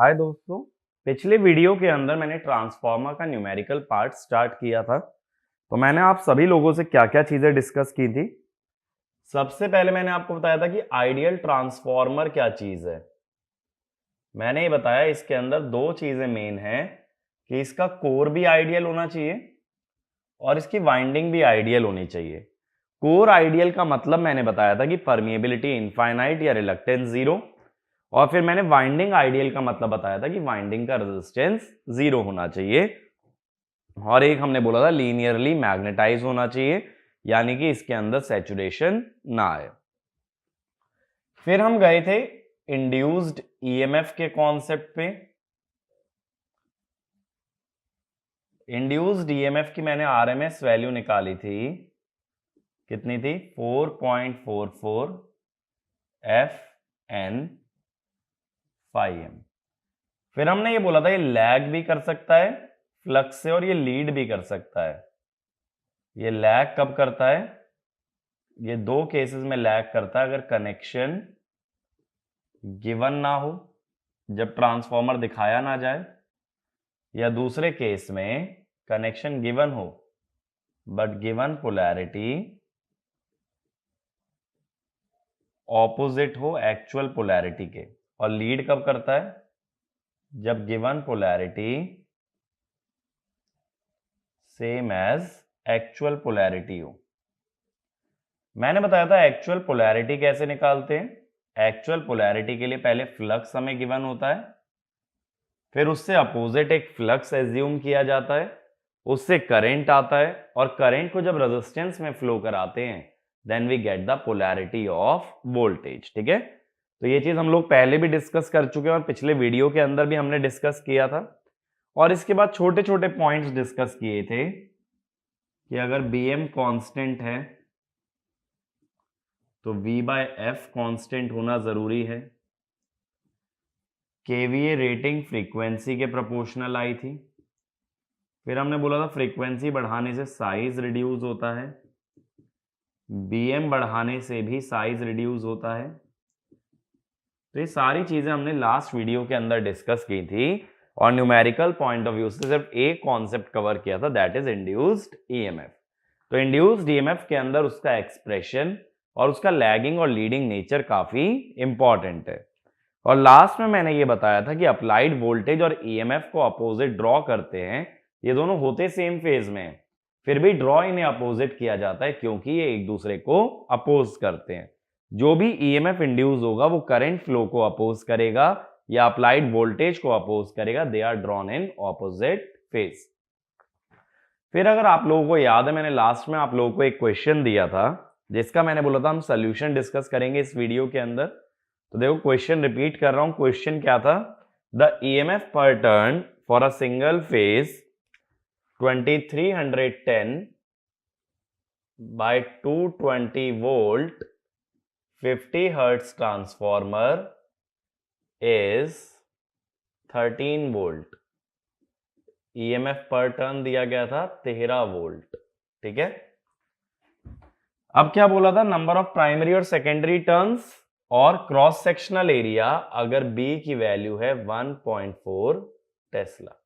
हाय दोस्तों, पिछले वीडियो के अंदर मैंने ट्रांसफार्मर का न्यूमेरिकल पार्ट स्टार्ट किया था। तो मैंने आप सभी लोगों से क्या क्या चीजें डिस्कस की थी। सबसे पहले मैंने आपको बताया था कि आइडियल ट्रांसफार्मर क्या चीज है। मैंने ये बताया इसके अंदर दो चीजें मेन हैं कि इसका कोर भी आइडियल होना चाहिए और इसकी वाइंडिंग भी आइडियल होनी चाहिए। कोर आइडियल का मतलब मैंने बताया था कि परमिएबिलिटी इनफाइनाइट या रिलक्टेंस जीरो, और फिर मैंने वाइंडिंग आइडियल का मतलब बताया था कि वाइंडिंग का रेजिस्टेंस जीरो होना चाहिए, और एक हमने बोला था लीनियरली मैग्नेटाइज होना चाहिए, यानी कि इसके अंदर सैचुरेशन ना आए। फिर हम गए थे इंड्यूस्ड ईएमएफ के कॉन्सेप्ट पे। इंड्यूस्ड ईएमएफ की मैंने आरएमएस वैल्यू निकाली थी, कितनी थी 4.44 एफ एन फाइव। फिर हमने ये बोला था ये लैग भी कर सकता है फ्लक्स से और ये लीड भी कर सकता है। ये लैग कब करता है? ये दो केसेस में लैग करता है, अगर कनेक्शन गिवन ना हो, जब ट्रांसफॉर्मर दिखाया ना जाए, या दूसरे केस में कनेक्शन गिवन हो बट गिवन पोलैरिटी ऑपोजिट हो एक्चुअल पोलैरिटी के। और लीड कब करता है? जब given polarity same as actual polarity हो। मैंने बताया था एक्चुअल पोलैरिटी कैसे निकालते हैं। एक्चुअल पोलैरिटी के लिए पहले फ्लक्स हमें गिवन होता है, फिर उससे अपोजिट एक फ्लक्स एज्यूम किया जाता है, उससे करंट आता है, और करंट को जब रेजिस्टेंस में फ्लो कराते हैं then we get the polarity of voltage. ठीक है, तो ये चीज हम लोग पहले भी डिस्कस कर चुके हैं और पिछले वीडियो के अंदर भी हमने डिस्कस किया था। और इसके बाद छोटे छोटे पॉइंट्स डिस्कस किए थे कि अगर bm कांस्टेंट है तो v बाय एफ कांस्टेंट होना जरूरी है। केवीए रेटिंग फ्रीक्वेंसी के प्रोपोर्शनल आई थी। फिर हमने बोला था फ्रीक्वेंसी बढ़ाने से साइज रिड्यूस होता है, bm बढ़ाने से भी साइज रिड्यूस होता है। तो ये सारी चीजें हमने लास्ट वीडियो के अंदर डिस्कस की थी, और न्यूमेरिकल पॉइंट ऑफ व्यू से सिर्फ एक कॉन्सेप्ट कवर किया था, दैट इज इंड्यूस्ड ईएमएफ। तो इंड्यूस्ड ईएमएफ के अंदर उसका एक्सप्रेशन और उसका लैगिंग और लीडिंग नेचर काफी इंपॉर्टेंट है। और लास्ट में मैंने ये बताया था कि अप्लाइड वोल्टेज और ईएमएफ को अपोजिट ड्रॉ करते हैं, ये दोनों होते सेम फेज में हैं, फिर भी ड्रॉ इन्हें अपोजिट किया जाता है क्योंकि ये एक दूसरे को अपोज करते हैं। जो भी ईएमएफ इंड्यूस होगा वो करंट फ्लो को अपोज करेगा या अप्लाइड वोल्टेज को अपोज करेगा, they are drawn in opposite phase. फिर अगर आप लोगों को याद है, मैंने लास्ट में आप लोगों को एक क्वेश्चन दिया था जिसका मैंने बोला था हम सोल्यूशन डिस्कस करेंगे इस वीडियो के अंदर। तो देखो क्वेश्चन रिपीट कर रहा हूं। क्वेश्चन क्या था? द ईएमएफ पर turn for a single phase 2310 by 220 volt 50 hertz transformer is 13 volt. EMF पर टर्न दिया गया था 13 वोल्ट। ठीक है, अब क्या बोला था? नंबर ऑफ प्राइमरी और सेकेंडरी टर्न्स और क्रॉस सेक्शनल एरिया अगर बी की वैल्यू है 1.4 टेस्ला।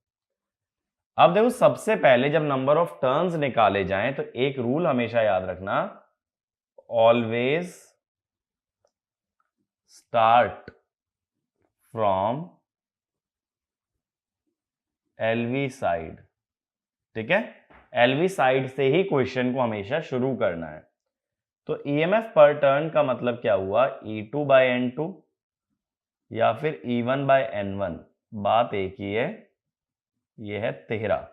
अब देखो सबसे पहले जब नंबर ऑफ टर्न्स निकाले जाएं तो एक रूल हमेशा याद रखना, always start from LV side. ठीक है, एलवी साइड से ही क्वेश्चन को हमेशा शुरू करना है। तो ईएमएफ पर टर्न का मतलब क्या हुआ? E2 बाय N2 या फिर E1 बाय N1, बात एक ही है, ये है 13।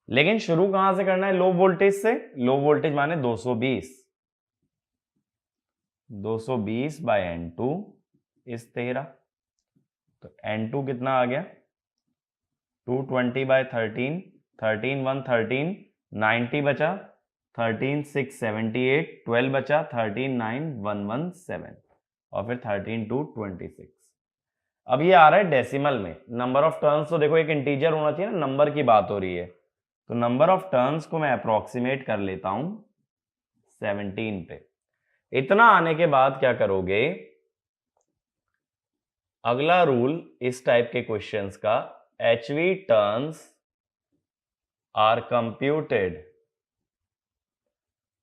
लेकिन शुरू कहां से करना है? लो वोल्टेज से। लो वोल्टेज माने 220, 220 बाय N2 इस 13। तो N2 कितना आ गया? 220 बाय 13, 13 1 13, 90 बचा, 13 6 78, 12 बचा, 13 9 117, और फिर 13 2 26। अब ये आ रहा है डेसिमल में। नंबर ऑफ टर्न्स तो देखो एक इंटीजर होना चाहिए ना, नंबर की बात हो रही है, तो नंबर ऑफ टर्न्स को मैं अप्रोक्सीमेट कर लेता हूं 17 पे। इतना आने के बाद क्या करोगे? अगला रूल इस टाइप के क्वेश्चंस का, HV turns are computed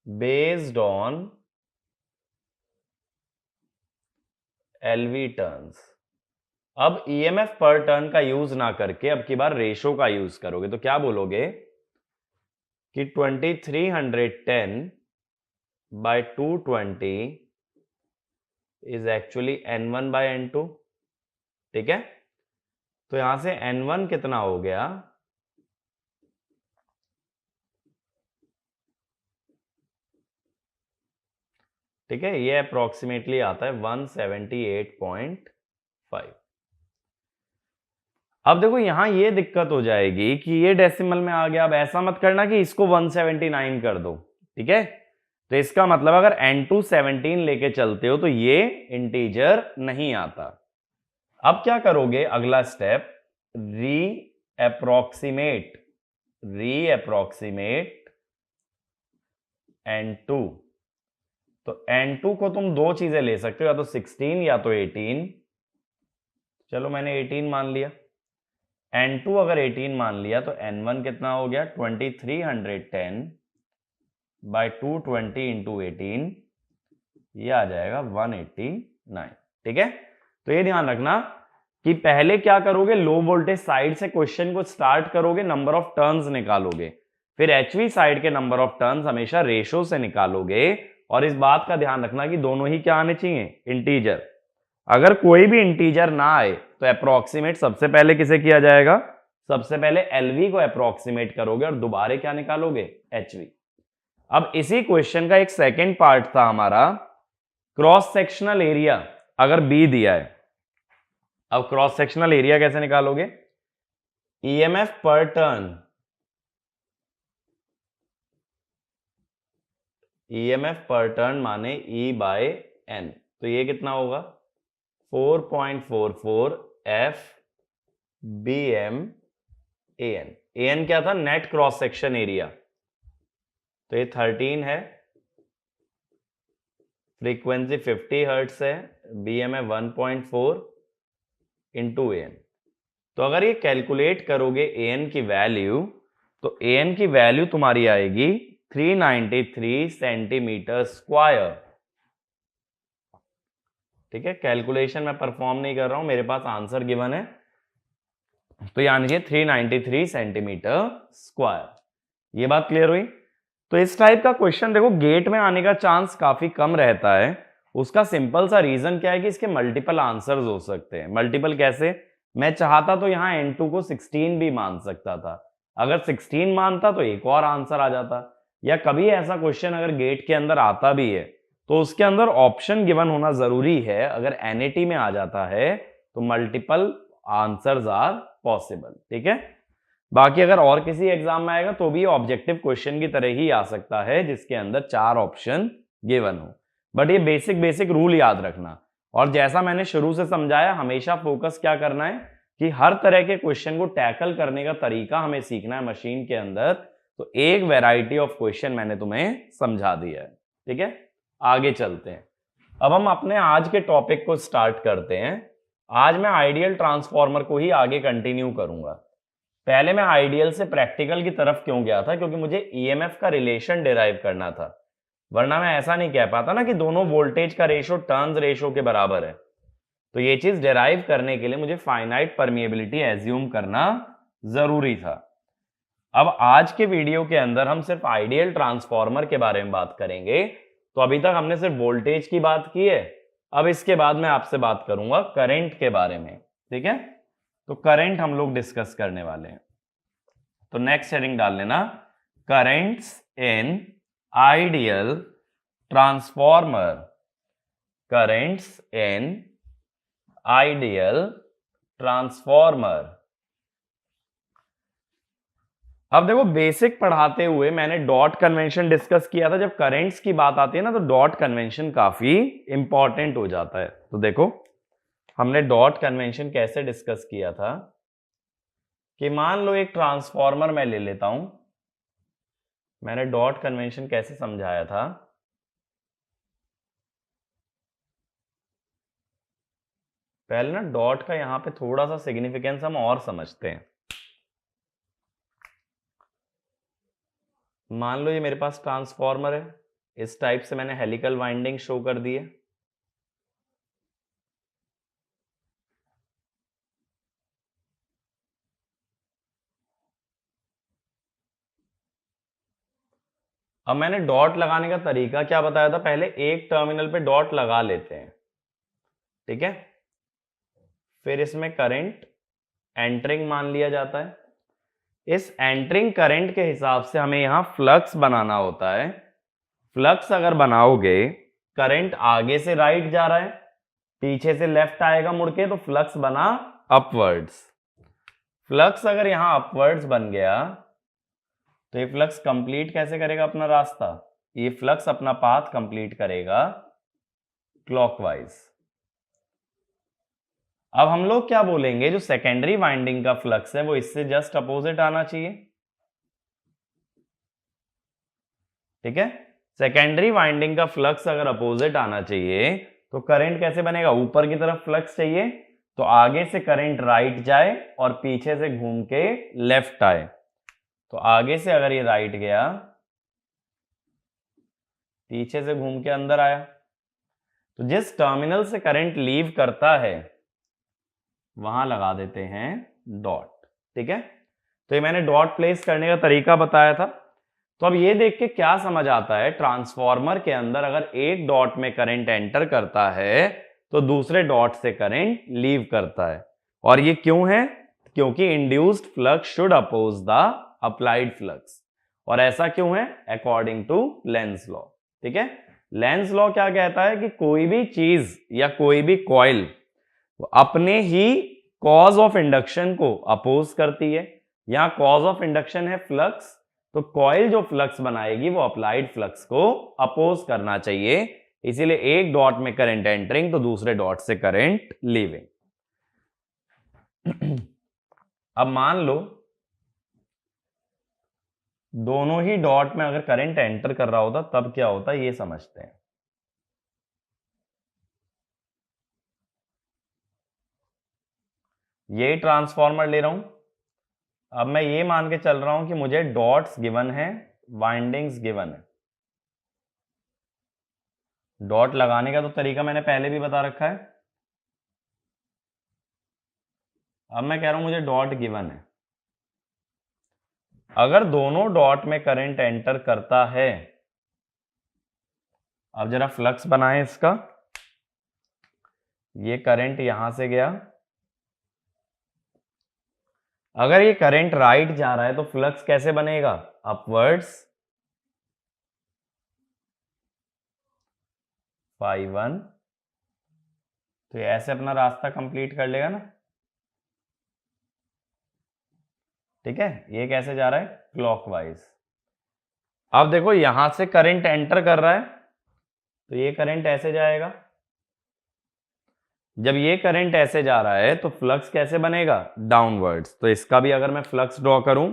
based on LV turns. अब EMF पर टर्न का यूज ना करके अब की बार रेशो का यूज करोगे, तो क्या बोलोगे कि 2310 by 220 is actually N1 by N2। ठीक है, तो यहां से N1 कितना हो गया, ठीक है, ये अप्रोक्सीमेटली आता है 178.5। अब देखो यहां ये दिक्कत हो जाएगी कि ये डेसिमल में आ गया। अब ऐसा मत करना कि इसको 179 कर दो, ठीक है, तो इसका मतलब अगर N2 17 लेके चलते हो तो ये इंटीजर नहीं आता। अब क्या करोगे, अगला स्टेप, रीअप्रोक्सीमेट N2। तो N2 को तुम दो चीजें ले सकते हो, या तो 16 या तो 18। चलो मैंने 18 मान लिया। N2 अगर 18 मान लिया तो N1 कितना हो गया, 2310 बाई 220 इंटू 18, ये आ जाएगा 189। ठीक है, तो ये ध्यान रखना कि पहले क्या करोगे, लो वोल्टेज साइड से क्वेश्चन को स्टार्ट करोगे, नंबर ऑफ टर्न्स निकालोगे, फिर HV साइड के नंबर ऑफ टर्न्स हमेशा रेशो से निकालोगे। और इस बात का ध्यान रखना कि दोनों ही क्या आने चाहिए, इंटीजर। अगर कोई भी इंटीजर ना आए तो अप्रोक्सीमेट सबसे पहले किसे किया जाएगा, सबसे पहले LV को अप्रोक्सीमेट करोगे और दोबारा क्या निकालोगे, HV। अब इसी क्वेश्चन का एक सेकेंड पार्ट था हमारा, क्रॉस सेक्शनल एरिया अगर B दिया है। अब क्रॉस सेक्शनल एरिया कैसे निकालोगे, EMF पर टर्न, EMF पर टर्न माने E बाय N, तो ये कितना होगा 4.44 F BM AN। AN क्या था, नेट क्रॉस सेक्शन एरिया, तो ये 13 है, फ्रीक्वेंसी 50 हर्ट्ज है, BM है 1.4 इंटू AN। तो अगर ये कैलकुलेट करोगे AN की वैल्यू, तो AN की वैल्यू तुम्हारी आएगी 393 सेंटीमीटर स्क्वायर। ठीक है, कैलकुलेशन मैं परफॉर्म नहीं कर रहा हूं, मेरे पास आंसर गिवन है, तो यानी कि 393 सेंटीमीटर स्क्वायर। ये बात क्लियर हुई। तो इस टाइप का क्वेश्चन देखो गेट में आने का चांस काफी कम रहता है। उसका सिंपल सा रीजन क्या है कि इसके मल्टीपल आंसर्स हो सकते हैं। मल्टीपल कैसे, मैं चाहता तो यहां N2 को 16 भी मान सकता था, अगर 16 मानता तो एक और आंसर आ जाता। या कभी ऐसा क्वेश्चन अगर गेट के अंदर आता भी है तो उसके अंदर ऑप्शन गिवन होना जरूरी है, अगर NAT में आ जाता है तो मल्टीपल आंसर्स आर पॉसिबल। ठीक है, बाकी अगर और किसी एग्जाम में आएगा तो भी ऑब्जेक्टिव क्वेश्चन की तरह ही आ सकता है जिसके अंदर 4 ऑप्शन गिवन हो। बट ये बेसिक रूल याद रखना, और जैसा मैंने शुरू से समझाया, हमेशा फोकस क्या करना है कि हर तरह के क्वेश्चन को टैकल करने का तरीका हमें सीखना है मशीन के अंदर। तो एक वैरायटी ऑफ क्वेश्चन मैंने तुम्हें समझा दिया है। ठीक है, आगे चलते हैं। अब हम अपने आज के टॉपिक को स्टार्ट करते हैं। आज मैं आइडियल ट्रांसफॉर्मर को ही आगे कंटिन्यू करूंगा। पहले मैं आइडियल से प्रैक्टिकल की तरफ क्यों गया था, क्योंकि मुझे EMF का रिलेशन डिराइव करना था, वरना मैं ऐसा नहीं कह पाता ना कि दोनों वोल्टेज का रेशो टर्न्स रेशो के बराबर है। तो ये चीज डिराइव करने के लिए मुझे फाइनाइट परमिएबिलिटी एज्यूम करना जरूरी था। अब आज के वीडियो के अंदर हम सिर्फ आइडियल ट्रांसफॉर्मर के बारे में बात करेंगे। तो अभी तक हमने सिर्फ वोल्टेज की बात की है, अब इसके बाद मैं आपसे बात करूंगा करंट के बारे में। ठीक है, तो करंट हम लोग डिस्कस करने वाले हैं। तो नेक्स्ट हेडिंग डाल लेना, currents in ideal transformer. Currents in ideal transformer. अब देखो बेसिक पढ़ाते हुए मैंने डॉट कन्वेंशन डिस्कस किया था। जब करंट्स की बात आती है ना तो डॉट कन्वेंशन काफी इंपॉर्टेंट हो जाता है। तो देखो हमने डॉट कन्वेंशन कैसे डिस्कस किया था कि मान लो एक ट्रांसफॉर्मर मैं ले लेता हूं। मैंने डॉट कन्वेंशन कैसे समझाया था, पहले ना डॉट का यहां पे थोड़ा सा सिग्निफिकेंस हम और समझते हैं। मान लो ये मेरे पास ट्रांसफॉर्मर है, इस टाइप से मैंने हेलिकल वाइंडिंग शो कर दी है। अब मैंने डॉट लगाने का तरीका क्या बताया था, पहले एक टर्मिनल पे डॉट लगा लेते हैं, ठीक है। फिर इसमें करंट एंटरिंग मान लिया जाता है। इस एंटरिंग करंट के हिसाब से हमें यहां फ्लक्स बनाना होता है। फ्लक्स अगर बनाओगे, करंट आगे से राइट जा रहा है, पीछे से लेफ्ट आएगा मुड़ के, तो फ्लक्स बना अपवर्ड्स। फ्लक्स अगर यहां अपवर्ड्स बन गया तो ये फ्लक्स कंप्लीट कैसे करेगा अपना रास्ता, ये फ्लक्स अपना पाथ कंप्लीट करेगा क्लॉकवाइज। अब हम लोग क्या बोलेंगे, जो सेकेंडरी वाइंडिंग का फ्लक्स है वो इससे जस्ट अपोजिट आना चाहिए, ठीक है। सेकेंडरी वाइंडिंग का फ्लक्स अगर अपोजिट आना चाहिए तो करंट कैसे बनेगा, ऊपर की तरफ फ्लक्स चाहिए तो आगे से करंट राइट जाए और पीछे से घूम के लेफ्ट आए। तो आगे से अगर ये राइट गया, पीछे से घूम के अंदर आया, तो जिस टर्मिनल से करंट लीव करता है वहां लगा देते हैं डॉट, ठीक है। तो ये मैंने डॉट प्लेस करने का तरीका बताया था। तो अब ये देख के क्या समझ आता है, ट्रांसफॉर्मर के अंदर अगर एक डॉट में करंट एंटर करता है तो दूसरे डॉट से करंट लीव करता है। और ये क्यों है, क्योंकि induced flux should oppose the applied flux. और ऐसा क्यों है, अकॉर्डिंग टू लेंज लॉ, ठीक है। लेंज लॉ क्या कहता है कि कोई भी चीज या कोई भी कॉइल अपने ही कॉज ऑफ इंडक्शन को अपोज करती है। यहां कॉज ऑफ इंडक्शन है फ्लक्स, तो कॉइल जो फ्लक्स बनाएगी वो अप्लाइड फ्लक्स को अपोज करना चाहिए। इसीलिए एक डॉट में करंट एंटरिंग तो दूसरे डॉट से करंट लीविंग। अब मान लो दोनों ही डॉट में अगर करंट एंटर कर रहा होता तब क्या होता, ये समझते हैं। ये ट्रांसफॉर्मर ले रहा हूं, अब मैं ये मान के चल रहा हूं कि मुझे डॉट्स गिवन है, वाइंडिंग्स गिवन है। डॉट लगाने का तो तरीका मैंने पहले भी बता रखा है। अब मैं कह रहा हूं मुझे डॉट गिवन है, अगर दोनों डॉट में करंट एंटर करता है, अब जरा फ्लक्स बनाएं इसका। ये करंट यहां से गया, अगर ये करंट राइट जा रहा है तो फ्लक्स कैसे बनेगा, अपवर्ड्स φ1। तो ये ऐसे अपना रास्ता कंप्लीट कर लेगा ना, ठीक है। ये कैसे जा रहा है, क्लॉकवाइज। अब देखो यहां से करंट एंटर कर रहा है तो ये करंट ऐसे जाएगा, जब ये करंट ऐसे जा रहा है तो फ्लक्स कैसे बनेगा, डाउनवर्ड्स। तो इसका भी अगर मैं फ्लक्स ड्रॉ करूं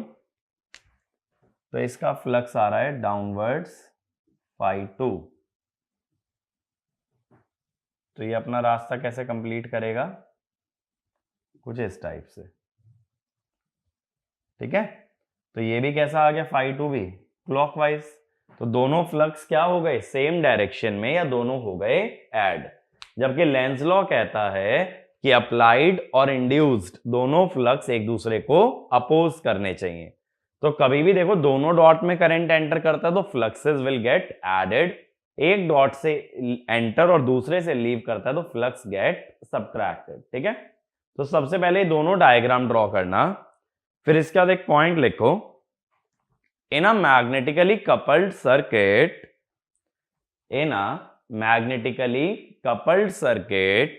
तो इसका फ्लक्स आ रहा है डाउनवर्ड्स φ2। तो ये अपना रास्ता कैसे कंप्लीट करेगा, कुछ इस टाइप से, ठीक है। तो ये भी कैसा आ गया, φ2 भी क्लॉकवाइज। तो दोनों फ्लक्स क्या हो गए, सेम डायरेक्शन में, या दोनों हो गए ऐड। जबकि लेंज लॉ कहता है कि अप्लाइड और इंड्यूस्ड दोनों फ्लक्स एक दूसरे को अपोज करने चाहिए। तो कभी भी देखो दोनों डॉट में करंट एंटर करता है तो फ्लक्सेस विल गेट एडेड, एक डॉट से एंटर और दूसरे से लीव करता है तो फ्लक्स गेट सबट्रैक्टेड, ठीक है। तो सबसे पहले दोनों डायग्राम ड्रॉ करना, फिर इसके बाद एक पॉइंट लिखो, in a magnetically coupled circuit, in a magnetically coupled circuit,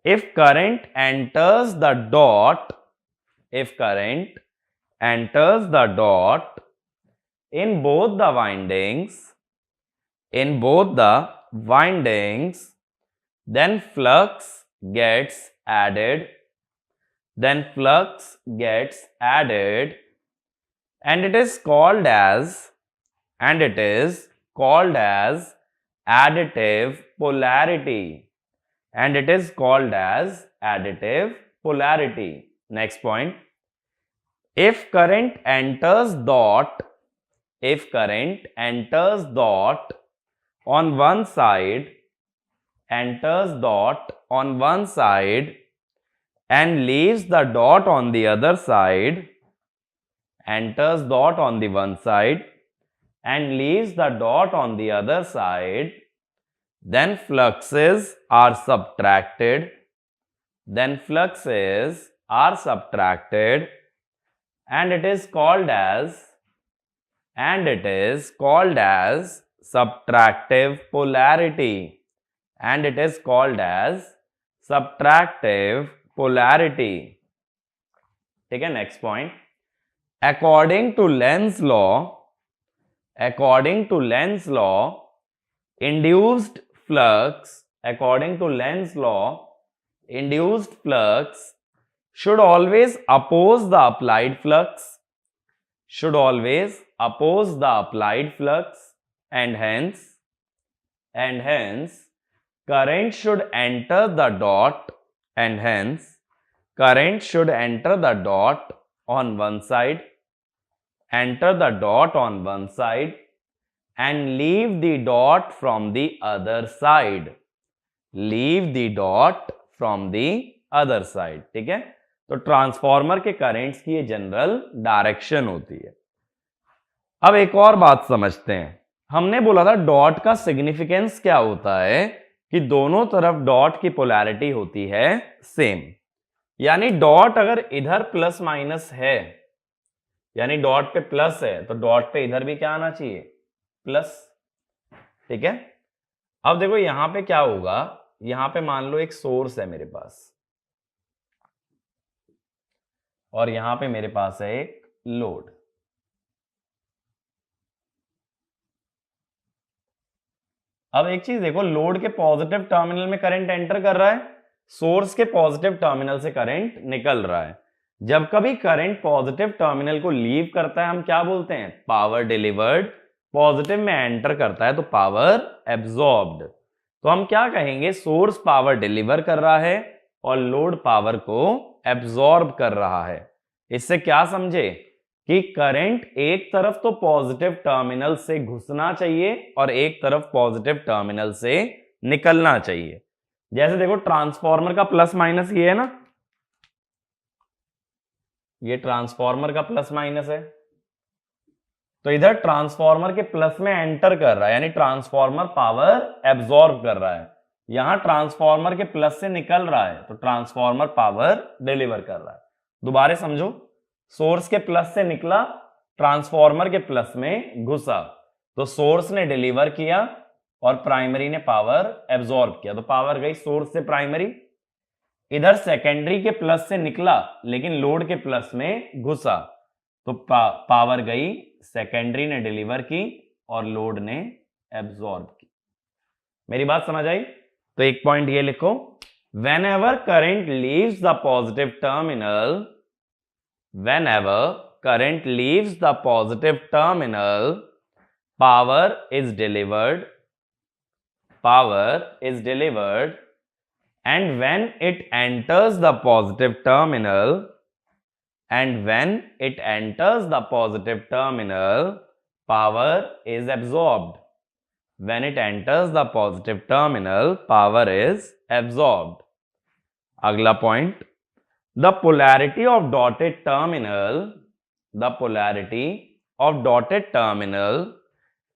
if current enters the dot, if current enters the dot in both the windings, in both the windings, then flux gets added, then flux gets added, and it is called as, and it is called as additive polarity. and it is called as additive polarity. Next point, if current enters dot on one side, and leaves the dot on the other side, enters dot on the one side and leaves the dot on the other side, then fluxes are subtracted, and it is called as subtractive polarity, ठीक है. Next point, according to Lenz's law, induced flux should always oppose the applied flux, and hence current should enter the dot, on one side, and leave the dot from the other side, ठीक है. तो transformer के currents की ये general direction होती है. अब एक और बात समझते हैं. हमने बोला था डॉट का सिग्निफिकेंस क्या होता है कि दोनों तरफ डॉट की पोलैरिटी होती है सेम. यानी डॉट अगर इधर प्लस माइनस है, यानी डॉट पे प्लस है, तो डॉट पे इधर भी क्या आना चाहिए, प्लस. ठीक है. अब देखो यहां पे क्या होगा, यहां पे मान लो एक सोर्स है मेरे पास और यहां पे मेरे पास है एक लोड. अब एक चीज देखो, लोड के पॉजिटिव टर्मिनल में करंट एंटर कर रहा है, सोर्स के पॉजिटिव टर्मिनल से करंट निकल रहा है. जब कभी करंट पॉजिटिव टर्मिनल को लीव करता है हम क्या बोलते हैं, पावर डिलीवर्ड. पॉजिटिव में एंटर करता है तो पावर एब्जॉर्ब्ड. तो हम क्या कहेंगे, सोर्स पावर डिलीवर कर रहा है और लोड पावर को एब्जॉर्ब कर रहा है. इससे क्या समझे कि करंट एक तरफ तो पॉजिटिव टर्मिनल से घुसना चाहिए और एक तरफ पॉजिटिव टर्मिनल से निकलना चाहिए. जैसे देखो ट्रांसफॉर्मर का प्लस माइनस ये है ना, ये ट्रांसफॉर्मर का प्लस माइनस है, तो इधर ट्रांसफॉर्मर के प्लस में एंटर कर रहा है, यानी ट्रांसफॉर्मर पावर एब्जॉर्ब कर रहा है. यहां ट्रांसफॉर्मर के प्लस से निकल रहा है तो ट्रांसफॉर्मर पावर डिलीवर कर रहा है. दोबारा समझो, सोर्स के प्लस से निकला, ट्रांसफॉर्मर के प्लस में घुसा, तो सोर्स ने डिलीवर किया और प्राइमरी ने पावर एब्जॉर्ब किया, तो पावर गई सोर्स से प्राइमरी. इधर सेकेंडरी के प्लस से निकला लेकिन लोड के प्लस में घुसा, तो पावर गई, सेकेंडरी ने डिलीवर की और लोड ने एब्जॉर्ब की. मेरी बात समझ आई? तो एक पॉइंट ये लिखो, whenever current leaves the positive terminal, power is delivered, and when it enters the positive terminal, power is absorbed. When it enters the positive terminal, power is absorbed. अगला point, the polarity of dotted terminal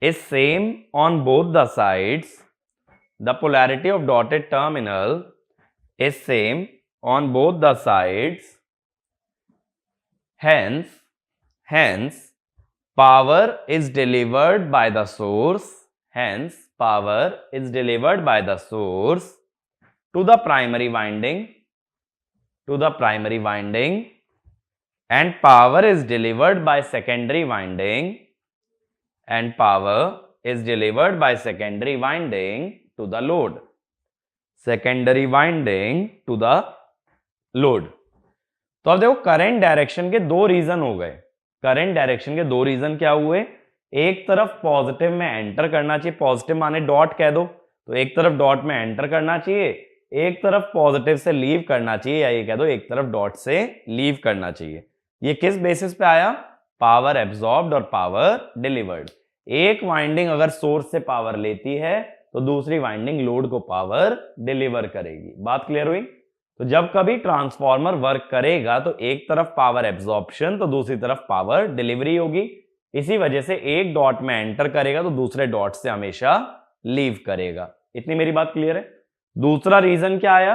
is same on both the sides. The polarity of dotted terminal is same on both the sides. Hence, power is delivered by the source. To the primary winding, and power is delivered by secondary winding, to the load. तो अब देखो current direction के दो reason हो गए. क्या हुए, एक तरफ पॉजिटिव में एंटर करना चाहिए, पॉजिटिव माने डॉट कह दो, तो एक तरफ डॉट में एंटर करना चाहिए, एक तरफ पॉजिटिव से लीव करना चाहिए, या ये कह दो एक तरफ डॉट से लीव करना चाहिए। ये किस बेसिस पे आया? पावर एब्जॉर्ब्ड और पावर डिलीवर्ड। एक वाइंडिंग अगर सोर्स से पावर लेती है तो दूसरी वाइंडिंग लोड को पावर डिलीवर करेगी। बात क्लियर हुई? तो जब कभी ट्रांसफॉर्मर वर्क करेगा तो एक तरफ पावर एब्जॉर्प्शन तो दूसरी तरफ पावर डिलीवरी होगी। इसी वजह से एक डॉट में एंटर करेगा तो दूसरे डॉट से हमेशा लीव करेगा। इतनी मेरी बात क्लियर है? दूसरा रीजन क्या आया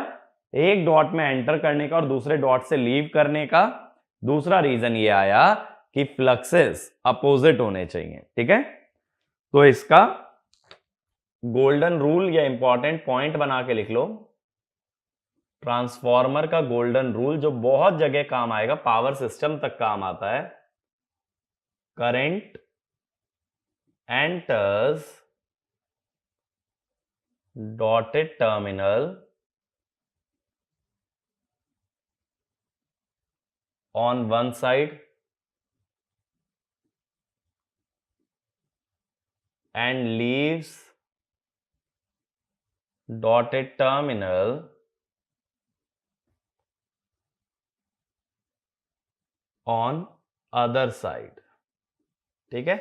एक डॉट में एंटर करने का और दूसरे डॉट से लीव करने का? दूसरा रीजन ये आया कि फ्लक्सेस अपोजिट होने चाहिए। ठीक है, तो इसका गोल्डन रूल या इंपॉर्टेंट पॉइंट बना के लिख लो। ट्रांसफॉर्मर का गोल्डन रूल जो बहुत जगह काम आएगा, पावर सिस्टम तक काम आता है। Current enters dotted terminal on one side and leaves dotted terminal on other side। ठीक है,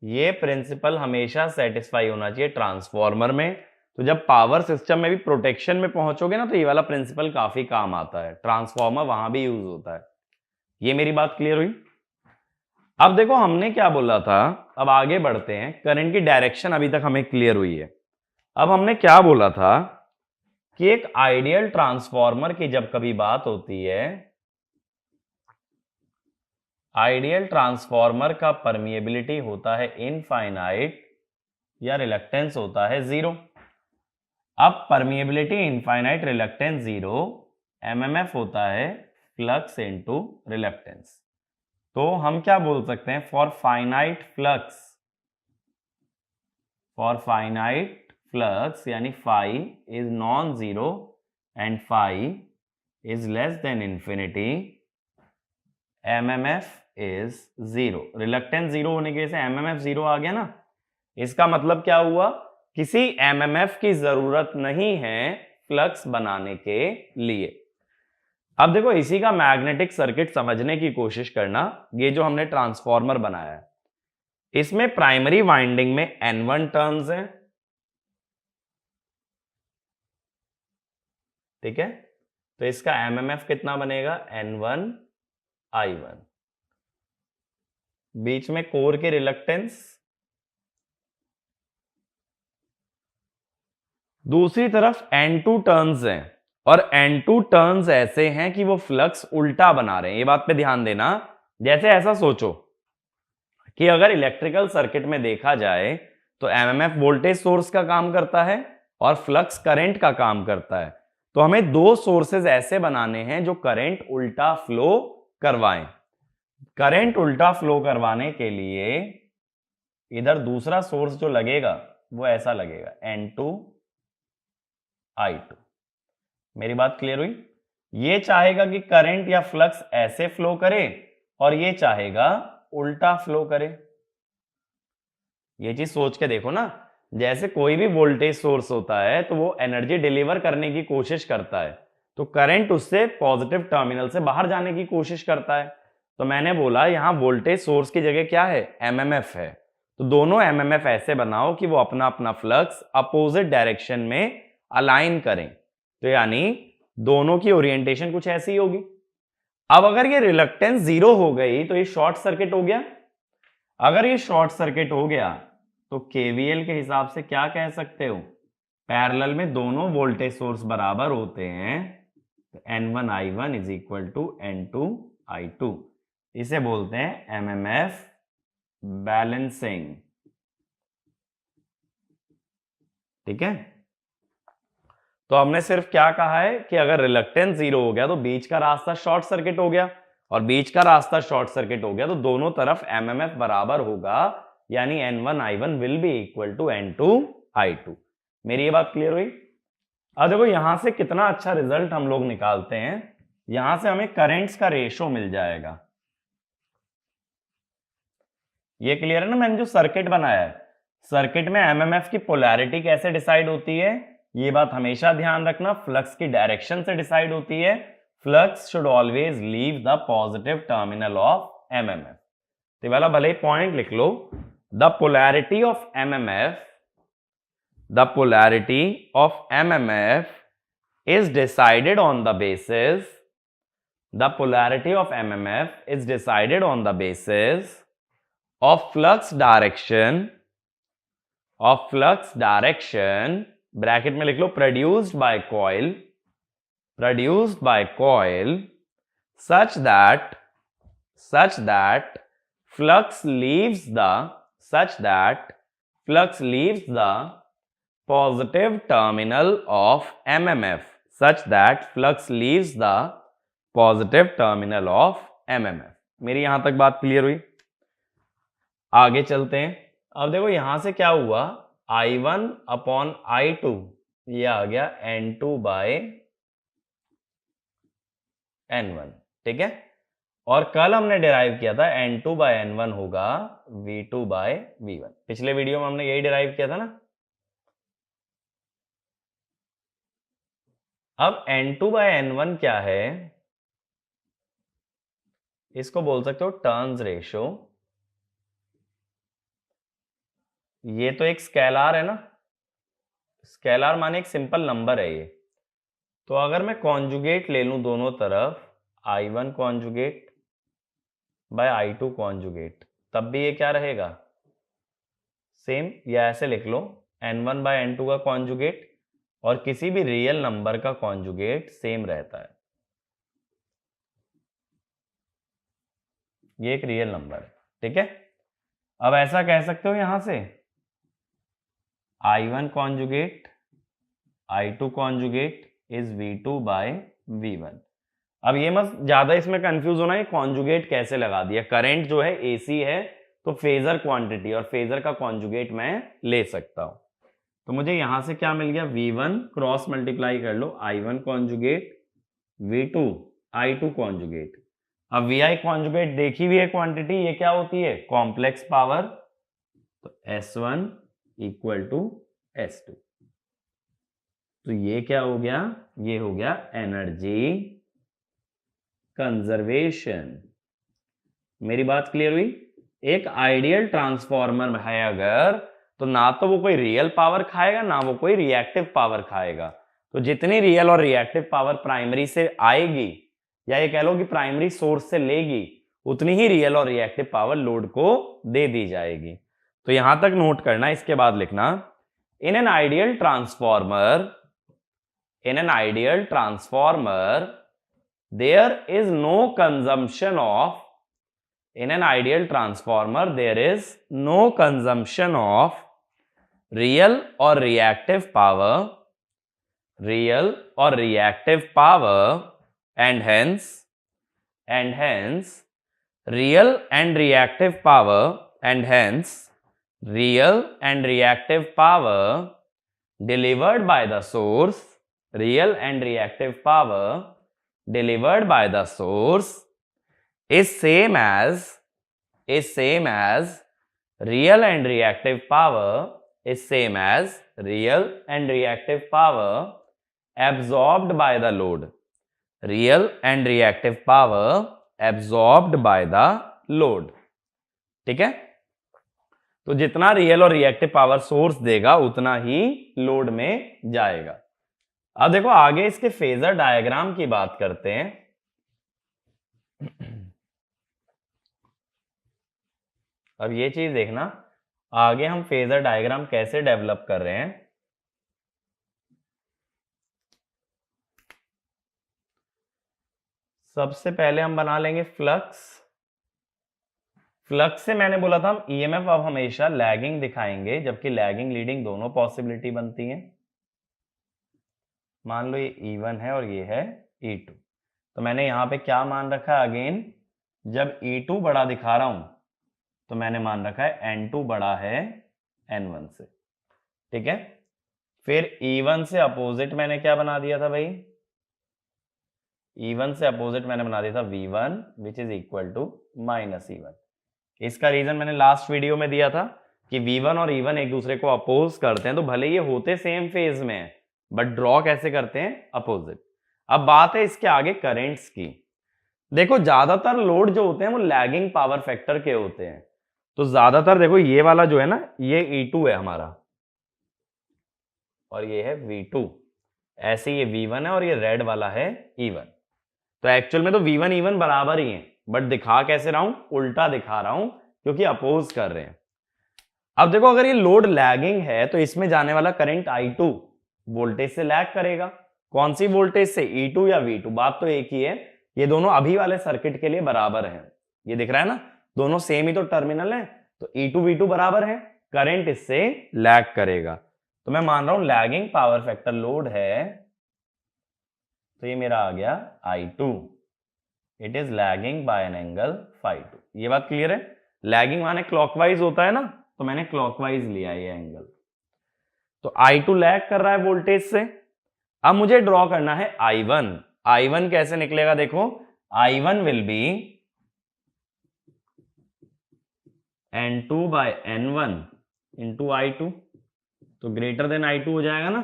ये प्रिंसिपल हमेशा सेटिस्फाई होना चाहिए ट्रांसफॉर्मर में। तो जब पावर सिस्टम में भी प्रोटेक्शन में पहुंचोगे ना तो ये वाला प्रिंसिपल काफी काम आता है। ट्रांसफॉर्मर वहां भी यूज होता है। ये मेरी बात क्लियर हुई? अब देखो हमने क्या बोला था, अब आगे बढ़ते हैं। करंट की डायरेक्शन अभी तक हमें क्लियर हुई है। अब हमने क्या बोला था कि एक आइडियल ट्रांसफॉर्मर की जब कभी बात होती है, आइडियल ट्रांसफॉर्मर का परमिएबिलिटी होता है इनफाइनाइट या रिलक्टेंस होता है 0। अब परमिएबिलिटी इनफाइनाइट, रिलक्टेंस 0, एमएमएफ होता है फ्लक्स इनटू रिलक्टेंस। तो हम क्या बोल सकते हैं? फॉर फाइनाइट फ्लक्स यानी phi is non zero and phi is less than infinity, MMF is 0। Reluctance 0 होने की वजह से एमएमएफ 0 आ गया ना। इसका मतलब क्या हुआ? किसी एमएमएफ की जरूरत नहीं है फ्लक्स बनाने के लिए। अब देखो इसी का मैग्नेटिक सर्किट समझने की कोशिश करना। ये जो हमने ट्रांसफॉर्मर बनाया है, इसमें प्राइमरी वाइंडिंग में N1 टर्न्स हैं। ठीक है, तो इसका एमएमएफ कितना बनेगा? N1 I1। बीच में कोर की रिलक्टेंस, दूसरी तरफ N2 टर्न्स हैं और N2 टर्न्स ऐसे हैं कि वो फ्लक्स उल्टा बना रहे हैं। ये बात पे ध्यान देना। जैसे ऐसा सोचो कि अगर इलेक्ट्रिकल सर्किट में देखा जाए तो एमएमएफ वोल्टेज सोर्स का काम करता है और फ्लक्स करंट का काम करता है। तो हमें दो सोर्सेज ऐसे बनाने हैं जो करंट उल्टा फ्लो करवाएं। करंट उल्टा फ्लो करवाने के लिए इधर दूसरा सोर्स जो लगेगा वो ऐसा लगेगा, N2 I2। मेरी बात क्लियर हुई? ये चाहेगा कि करंट या फ्लक्स ऐसे फ्लो करे और ये चाहेगा उल्टा फ्लो करे। ये चीज सोच के देखो ना, जैसे कोई भी वोल्टेज सोर्स होता है तो वो एनर्जी डिलीवर करने की कोशिश करता है, तो करंट उससे पॉजिटिव टर्मिनल से बाहर जाने की कोशिश करता है। तो मैंने बोला यहां वोल्टेज सोर्स की जगह क्या है? एमएमएफ है। तो दोनों एमएमएफ ऐसे बनाओ कि वो अपना अपना फ्लक्स अपोजिट डायरेक्शन में अलाइन करें। तो यानी दोनों की ओरिएंटेशन कुछ ऐसी होगी। अब अगर ये रिलक्टेंस 0 हो गई तो ये शॉर्ट सर्किट हो गया। अगर ये शॉर्ट सर्किट हो गया तो केवीएल के हिसाब से क्या कह सकते हो? पैरेलल में दोनों वोल्टेज सोर्स बराबर होते हैं, तो N1 I1 is equal to N2 I2। इसे बोलते हैं एमएमएफ बैलेंसिंग। ठीक है, तो हमने सिर्फ क्या कहा है कि अगर रिलक्टेंस 0 हो गया तो बीच का रास्ता शॉर्ट सर्किट हो गया, और बीच का रास्ता शॉर्ट सर्किट हो गया तो दोनों तरफ एमएमएफ बराबर होगा, यानी N1 I1 will be equal to N2 I2। मेरी ये बात क्लियर हुई? अब देखो यहां से कितना अच्छा रिजल्ट हम लोग निकालते हैं। यहां से हमें करेंट्स का रेशो मिल जाएगा। ये क्लियर है ना? मैंने जो सर्किट बनाया है, सर्किट में एमएमएफ की पोलैरिटी कैसे डिसाइड होती है? ये बात हमेशा ध्यान रखना, फ्लक्स की डायरेक्शन से डिसाइड होती है। Flux should always leave the positive terminal of MMF. तो वाला भले ही पॉइंट लिख लो, the polarity of MMF, the polarity of MMF is decided on the basis, the polarity of MMF is decided on the basis of flux direction, bracket में लिख लो, produced by coil such that flux leaves the positive terminal of MMF, such that flux leaves the positive terminal of MMF। मेरी यहां तक बात clear हुई? आगे चलते हैं। अब देखो यहां से क्या हुआ, I1 अपॉन I2 ये आ गया N2 बाय N1, ठीक है। और कल हमने डिराइव किया था N2 बाय N1 होगा V2 बाय V1। पिछले वीडियो में हमने यही डिराइव किया था ना। अब N2 बाय N1 क्या है, इसको बोल सकते हो टर्न्स रेशो। ये तो एक स्केलार है ना, स्केलार माने एक सिंपल नंबर है ये। तो अगर मैं कॉन्जुगेट ले लूं दोनों तरफ, I1 conjugate bye I2 conjugate, तब भी ये क्या रहेगा, सेम। या ऐसे लिख लो, N1 बाय N2 का कॉन्जुगेट और किसी भी रियल नंबर का कॉन्जुगेट सेम रहता है। ये एक रियल नंबर है, ठीक है। अब ऐसा कह सकते हो यहां से I1 conjugate I2 conjugate is V2 bye V1। अब ये मत ज्यादा इसमें कंफ्यूज होना, ये कॉन्जुगेट कैसे लगा दिया। करंट जो है AC है तो फेजर क्वांटिटी, और फेजर का कॉन्जुगेट मैं ले सकता हूं। तो मुझे यहां से क्या मिल गया, V1 क्रॉस मल्टीप्लाई कर लो I1 conjugate V2 I2 conjugate. अब VI कॉन्जुगेट देखी हुई है क्वांटिटी, ये क्या होती है, कॉम्प्लेक्स पावर। तो S1 इक्वल टू S2। तो ये क्या हो गया, ये हो गया एनर्जी कंजर्वेशन। मेरी बात क्लियर हुई? एक आइडियल ट्रांसफॉर्मर है अगर, तो ना तो वो कोई रियल पावर खाएगा ना वो कोई रिएक्टिव पावर खाएगा। तो जितनी रियल और रिएक्टिव पावर प्राइमरी से आएगी, या ये कह लो कि प्राइमरी सोर्स से लेगी, उतनी ही रियल और रिएक्टिव पावर लोड को दे दी जाएगी। तो यहां तक नोट करना, इसके बाद लिखना, in an ideal transformer there is no consumption of, in an ideal transformer there is no consumption of real or reactive power, and hence real and reactive power delivered by the source, is same as real and reactive power absorbed by the load, ठीक है। तो जितना real और reactive power source देगा उतना ही load में जाएगा। अब देखो आगे इसके फेजर डायग्राम की बात करते हैं। अब ये चीज देखना, आगे हम फेजर डायग्राम कैसे डेवलप कर रहे हैं। सबसे पहले हम बना लेंगे फ्लक्स से मैंने बोला था हम ईएमएफ अब हमेशा लैगिंग दिखाएंगे, जबकि लैगिंग लीडिंग दोनों पॉसिबिलिटी बनती हैं। मान लो ये E1 है और ये है E2, तो मैंने यहां पे क्या मान रखा है, अगेन जब E2 बड़ा दिखा रहा हूं तो मैंने मान रखा है N2 बड़ा है N1 से, ठीक है। फिर E1 से अपोजिट मैंने क्या बना दिया था भाई, E1 से अपोजिट मैंने बना दिया था V1 which is equal to minus E1। इसका रीजन मैंने लास्ट वीडियो में दिया था कि V1 और E1 एक दूसरे को अपोज करते हैं, तो भले ये होते सेम फेज में बट ड्रॉ कैसे करते हैं, अपोजिट। अब बात है इसके आगे करंट्स की। देखो ज्यादातर लोड जो होते हैं वो लैगिंग पावर फैक्टर के होते हैं, तो ज्यादातर देखो ये वाला जो है ना, ये E2 है हमारा और ये है V2, ऐसे ये V1 है और ये रेड वाला है E1। तो एक्चुअल में तो V1 E1 बराबर ही है, बट दिखा कैसे रहा हूं, उल्टा दिखा रहा हूं क्योंकि अपोज कर रहे हैं। अब देखो अगर ये लोड लैगिंग है तो इसमें जाने वाला करंट I2 वोल्टेज से लैग करेगा। कौन सी वोल्टेज से, E2 या V2, बात तो एक ही है। ये दोनों अभी वाले सर्किट के लिए बराबर हैं, ये दिख रहा है ना, दोनों सेम ही तो टर्मिनल है, तो E2 V2 बराबर है, करंट इससे लैग करेगा। तो मैं मान रहा हूं लैगिंग पावर फैक्टर लोड है, तो ये मेरा आ गया I2, it is lagging by an angle φ2। ये बात क्लियर है, लैगिंग माने क्लॉकवाइज होता है ना, तो मैंने क्लॉकवाइज लिया ये एंगल। तो I2 लैग कर रहा है वोल्टेज से। अब मुझे ड्रॉ करना है I1। I1 कैसे निकलेगा, देखो I1 will be N2 bye N1 into I2, तो ग्रेटर देन I2 हो जाएगा ना,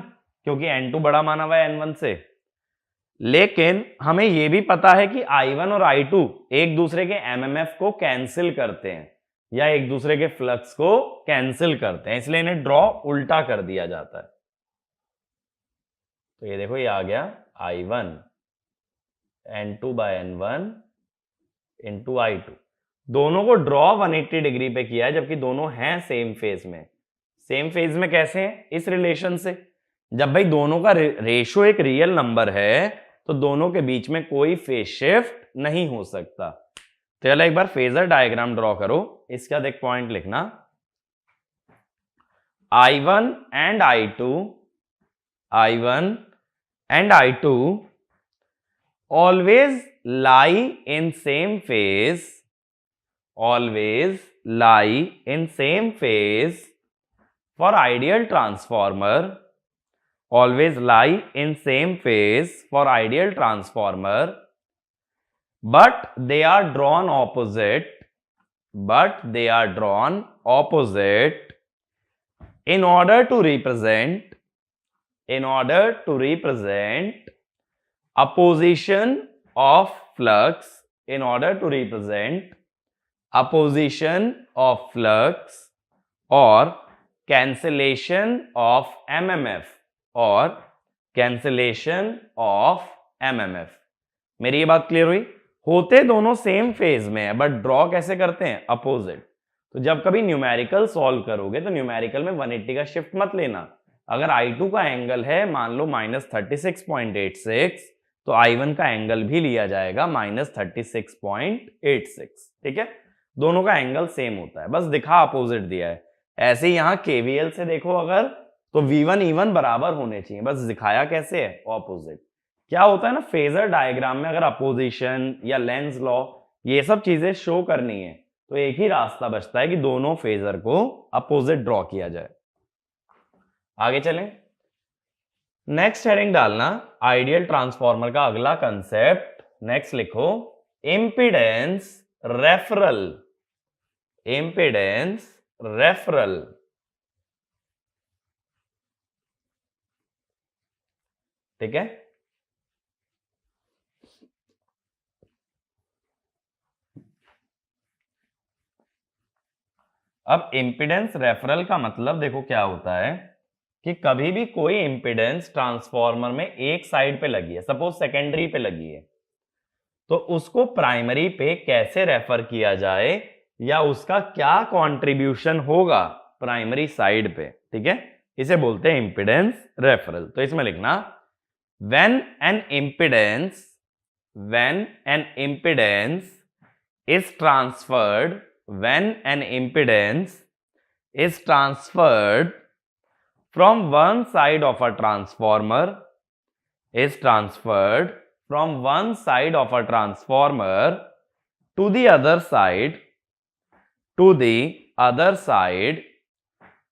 क्योंकि N2 बड़ा माना हुआ है N1 से। लेकिन हमें यह भी पता है कि I1 और I2 एक दूसरे के MMF को कैंसिल करते हैं या एक दूसरे के फ्लक्स को कैंसिल करते हैं, इसलिए इन्हें ड्रॉ उल्टा कर दिया जाता है। तो ये देखो ये आ गया I1 N2 bye N1 into I2। दोनों को ड्रॉ 180 डिग्री पे किया है, जबकि दोनों हैं सेम फेज में। सेम फेज में कैसे हैं, इस रिलेशन से, जब भाई दोनों का रेशो एक रियल नंबर है तो दोनों के बीच में कोई फेज शिफ्ट नहीं हो सकता। तो चलो एक बार फेजर डायग्राम ड्रॉ करो, इसका देख पॉइंट लिखना, I1 and I2, I1 and I2 always lie in same phase, always lie in same phase for ideal transformer, always lie in same phase for ideal transformer, but they are drawn opposite, but they are drawn opposite in order to represent opposition of flux, in order to represent opposition of flux or cancellation of MMF, और cancellation of MMF। मेरी ये बात clear हुई, होते दोनों same phase में है but draw कैसे करते हैं, अपोजिट। तो जब कभी न्यूमेरिकल सॉल्व करोगे तो न्यूमेरिकल में 180 का शिफ्ट मत लेना। अगर I2 का एंगल है मान लो -36.86, तो I1 का एंगल भी लिया जाएगा -36.86, ठीक है, दोनों का एंगल सेम होता है, बस दिखा अपोजिट दिया है। ऐसे ही यहां KVL से देखो अगर, तो V1 E1 बराबर होने चाहिए, बस दिखाया कैसे है, ऑपोजिट। क्या होता है ना फेजर डायग्राम में, अगर अपोजिशन या लेंस लॉ ये सब चीजें शो करनी है तो एक ही रास्ता बचता है कि दोनों फेजर को अपोजिट ड्रॉ किया जाए। आगे चलें, नेक्स्ट हेडिंग डालना आइडियल ट्रांसफार्मर का अगला कंसेप्ट। नेक्स्ट लिखो इंपीडेंस रेफरल, इंपीडेंस रेफरल। ठीक है, अब इंपीडेंस रेफरल का मतलब देखो क्या होता है कि कभी भी कोई इंपीडेंस ट्रांसफार्मर में एक साइड पे लगी है, सपोज सेकेंडरी पे लगी है, तो उसको प्राइमरी पे कैसे रेफर किया जाए या उसका क्या कंट्रीब्यूशन होगा प्राइमरी साइड पे, ठीक है, इसे बोलते हैं इंपीडेंस रेफरल। तो इसमें लिखना when an impedance is transferred, when an impedance is transferred from one side of a transformer, is transferred from one side of a transformer to the other side,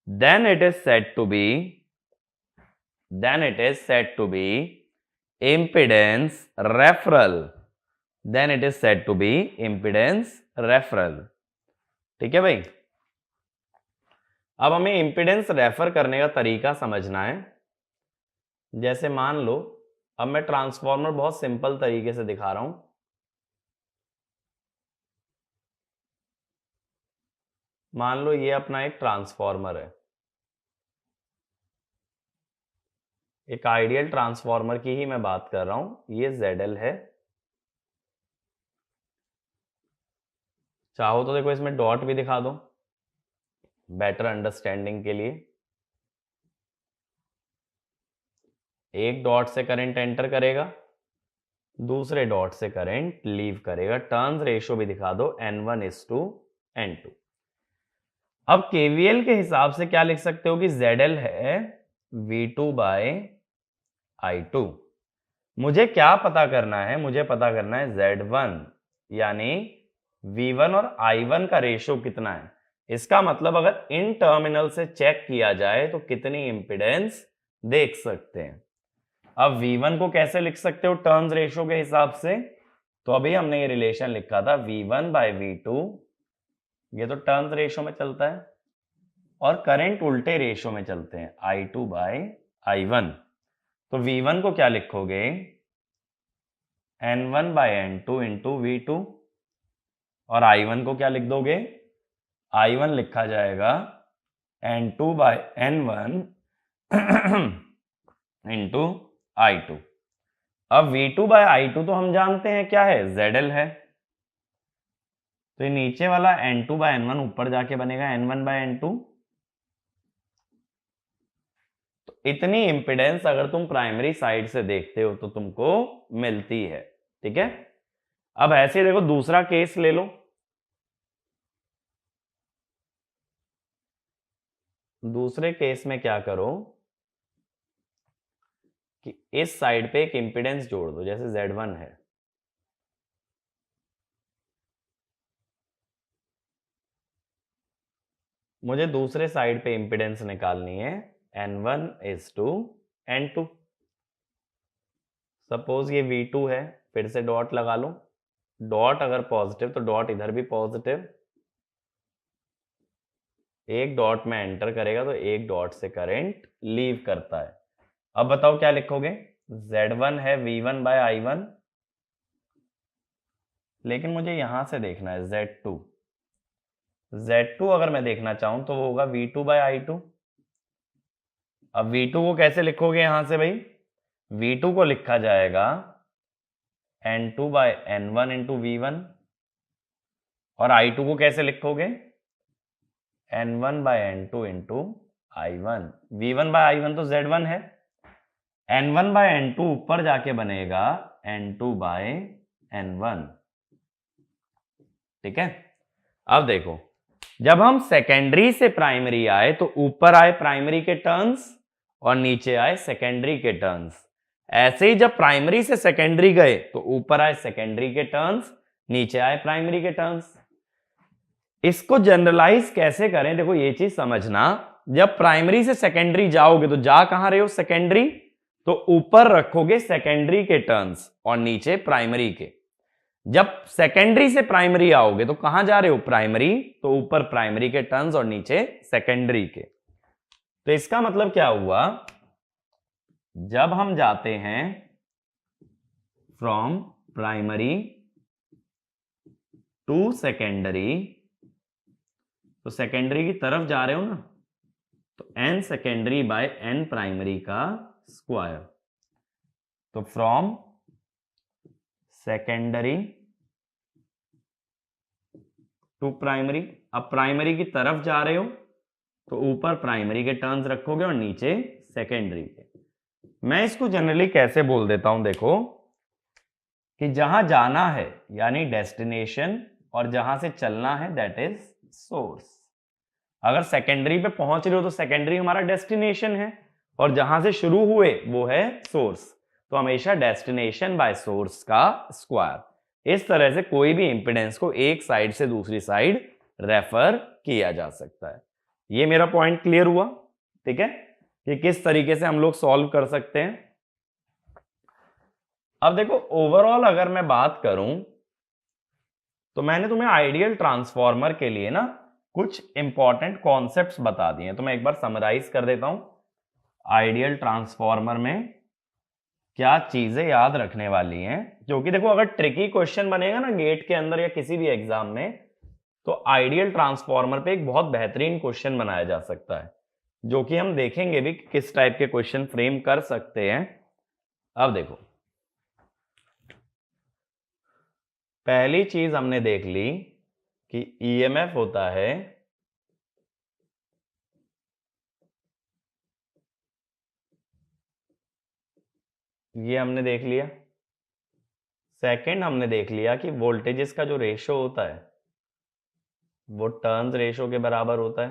then it is said to be impedance referral, then it is said to be impedance referral। ठीक है भाई, अब हमें impedance refer करने का तरीका समझना है। जैसे मान लो, अब मैं ट्रांसफॉर्मर बहुत सिंपल तरीके से दिखा रहा हूं। मान लो ये अपना एक ट्रांसफॉर्मर है, एक आइडियल ट्रांसफॉर्मर की ही मैं बात कर रहा हूं। ये ZL है। चाहो तो देखो इसमें डॉट भी दिखा दो बेटर अंडरस्टैंडिंग के लिए। एक डॉट से करंट एंटर करेगा, दूसरे डॉट से करंट लीव करेगा। टर्न्स रेशियो भी दिखा दो N1:N2। अब KVL के हिसाब से क्या लिख सकते हो कि ZL है V2/I2। मुझे क्या पता करना है? मुझे पता करना है Z1, यानी V1 और I1 का रेशियो कितना है। इसका मतलब अगर इन टर्मिनल से चेक किया जाए तो कितनी इंपिडेंस देख सकते हैं। अब V1 को कैसे लिख सकते हो टर्न्स रेशियो के हिसाब से? तो अभी हमने ये रिलेशन लिखा था V1/V2, ये तो टर्न्स रेशियो में चलता है, और करंट उल्टे रेशियो में चलते हैं I2/I1। तो V1 को क्या लिखोगे? N1/N2 इंटू V2, और I1 को क्या लिख दोगे? I1 लिखा जाएगा N2/N1 इंटू I2। अब V2/I2 तो हम जानते हैं क्या है, ZL है। तो ये नीचे वाला N2/N1 ऊपर जाके बनेगा N1/N2। तो इतनी इंपिडेंस अगर तुम प्राइमरी साइड से देखते हो तो तुमको मिलती है। ठीक है, अब ऐसे देखो दूसरा केस ले लो। दूसरे केस में क्या करो कि इस साइड पे एक इंपिडेंस जोड़ दो, जैसे Z1 है। मुझे दूसरे साइड पे इंपिडेंस निकालनी है N1:N2। सपोज ये V2 है, फिर से डॉट लगा लो। डॉट अगर पॉजिटिव तो डॉट इधर भी पॉजिटिव। एक डॉट में एंटर करेगा तो एक डॉट से करंट लीव करता है। अब बताओ क्या लिखोगे? Z1 है V1/I1, लेकिन मुझे यहां से देखना है Z2। Z2 अगर मैं देखना चाहूं तो वो होगा V2/I2। अब V2 को कैसे लिखोगे यहां से भाई? V2 को लिखा जाएगा N2/N1 इंटू V1, और I2 को कैसे लिखोगे? N1/N2 into I1। V1/I1 तो Z1 है, N1/N2 ऊपर जाके बनेगा N2/N1। ठीक है, अब देखो जब हम सेकेंडरी से प्राइमरी आए तो ऊपर आए प्राइमरी के टर्न्स और नीचे आए सेकेंडरी के टर्न्स। ऐसे ही जब प्राइमरी से सेकेंडरी गए तो ऊपर आए सेकेंडरी के टर्न्स, नीचे आए प्राइमरी के टर्न्स। इसको जनरलाइज कैसे करें? देखो ये चीज समझना, जब प्राइमरी से सेकेंडरी जाओगे तो जा कहां रहे हो? सेकेंडरी। तो ऊपर रखोगे सेकेंडरी के टर्न्स और नीचे प्राइमरी के। जब सेकेंडरी से प्राइमरी आओगे तो कहां जा रहे हो? प्राइमरी। तो ऊपर प्राइमरी के टर्न्स और नीचे सेकेंडरी के। तो इसका मतलब क्या हुआ? जब हम जाते हैं फ्रॉम प्राइमरी टू सेकेंडरी, तो सेकेंडरी की तरफ जा रहे हो ना, तो n secondary by n primary का स्क्वायर। तो फ्रॉम सेकेंडरी टू प्राइमरी, अब प्राइमरी की तरफ जा रहे हो तो ऊपर प्राइमरी के टर्न्स रखोगे और नीचे सेकेंडरी के। मैं इसको जनरली कैसे बोल देता हूं, देखो कि जहां जाना है यानी डेस्टिनेशन, और जहां से चलना है दैट इज सोर्स। अगर सेकेंडरी पे पहुंच रहे हो तो सेकेंडरी हमारा डेस्टिनेशन है, और जहां से शुरू हुए वो है सोर्स। तो हमेशा डेस्टिनेशन बाय सोर्स का स्क्वायर। इस तरह से कोई भी इंपिडेंस को एक साइड से दूसरी साइड रेफर किया जा सकता है। ये मेरा पॉइंट क्लियर हुआ? ठीक है, कि किस तरीके से हम लोग सॉल्व कर सकते हैं। अब देखो ओवरऑल अगर मैं बात करूं तो मैंने तुम्हें आइडियल ट्रांसफॉर्मर के लिए ना कुछ इंपॉर्टेंट कॉन्सेप्ट्स बता दिए हैं, तो मैं एक बार समराइज कर देता हूं। आइडियल ट्रांसफॉर्मर में क्या चीजें याद रखने वाली हैं, क्योंकि देखो अगर ट्रिकी क्वेश्चन बनेगा ना गेट के अंदर या किसी भी एग्जाम में, तो आइडियल ट्रांसफॉर्मर पे एक बहुत बेहतरीन क्वेश्चन बनाया जा सकता है, जो कि हम देखेंगे भी किस टाइप के क्वेश्चन फ्रेम कर सकते हैं। अब देखो, पहली चीज हमने देख ली कि ईएमएफ होता है ये हमने देख लिया। सेकंड हमने देख लिया कि वोल्टेजेस का जो रेशो होता है वो टर्न्स रेशो के बराबर होता है।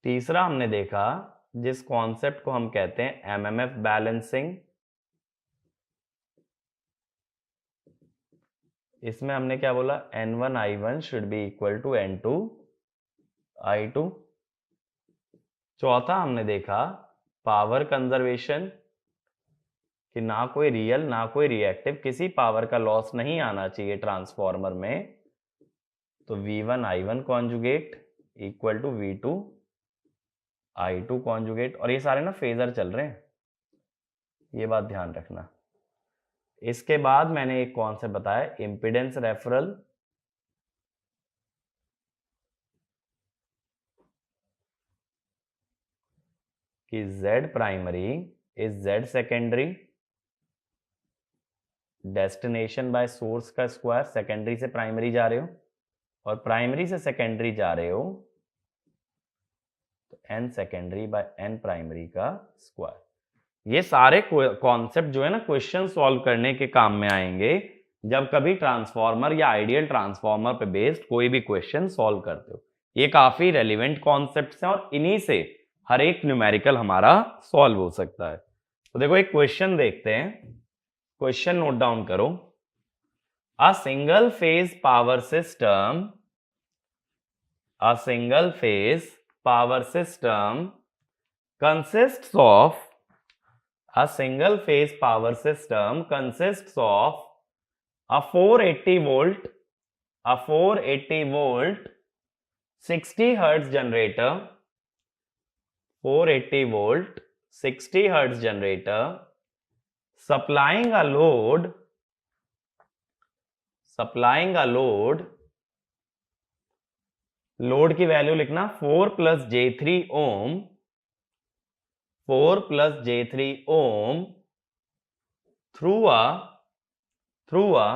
तीसरा हमने देखा जिस कॉन्सेप्ट को हम कहते हैं एमएमएफ बैलेंसिंग, इसमें हमने क्या बोला, N1 I1 should be equal to N2 I2। चौथा हमने देखा पावर कंजर्वेशन, कि ना कोई रियल ना कोई रिएक्टिव, किसी पावर का लॉस नहीं आना चाहिए ट्रांसफॉर्मर में, तो V1 I1 conjugate equal to V2 I2 conjugate. और ये सारे ना फेजर चल रहे हैं, ये बात ध्यान रखना। इसके बाद मैंने एक कॉन्सेप्ट बताया इंपीडेंस रेफरल, कि Z primary is Z secondary, destination by source का स्क्वायर, सेकेंडरी से प्राइमरी जा रहे हो और प्राइमरी से सेकेंडरी जा रहे हो तो N secondary by N primary का स्क्वायर। ये सारे कॉन्सेप्ट जो है ना क्वेश्चन सॉल्व करने के काम में आएंगे जब कभी ट्रांसफॉर्मर या आइडियल ट्रांसफॉर्मर पे बेस्ड कोई भी क्वेश्चन सॉल्व करते हो। ये काफी रेलिवेंट कॉन्सेप्ट्स हैं और इन्हीं से हर एक न्यूमेरिकल हमारा सॉल्व हो सकता है। तो देखो एक क्वेश्चन देखते हैं, क्वेश्चन नोट डाउन करो। A single phase power system, a single phase power system consists of a 480 volt, 60 hertz generator, 480 volt 60 hertz generator supplying a load load की वैल्यू लिखना 4 + j3 ohm, 4 + j3 ohm through a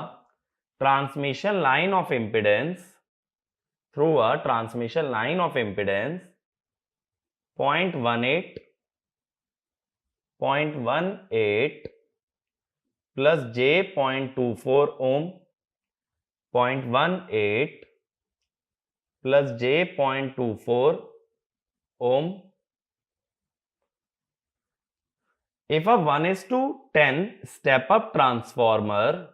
transmission line of impedance, 0.18 plus j.24 ohm, 0.18 plus j.24 ohm. If a 1:10 step-up transformer,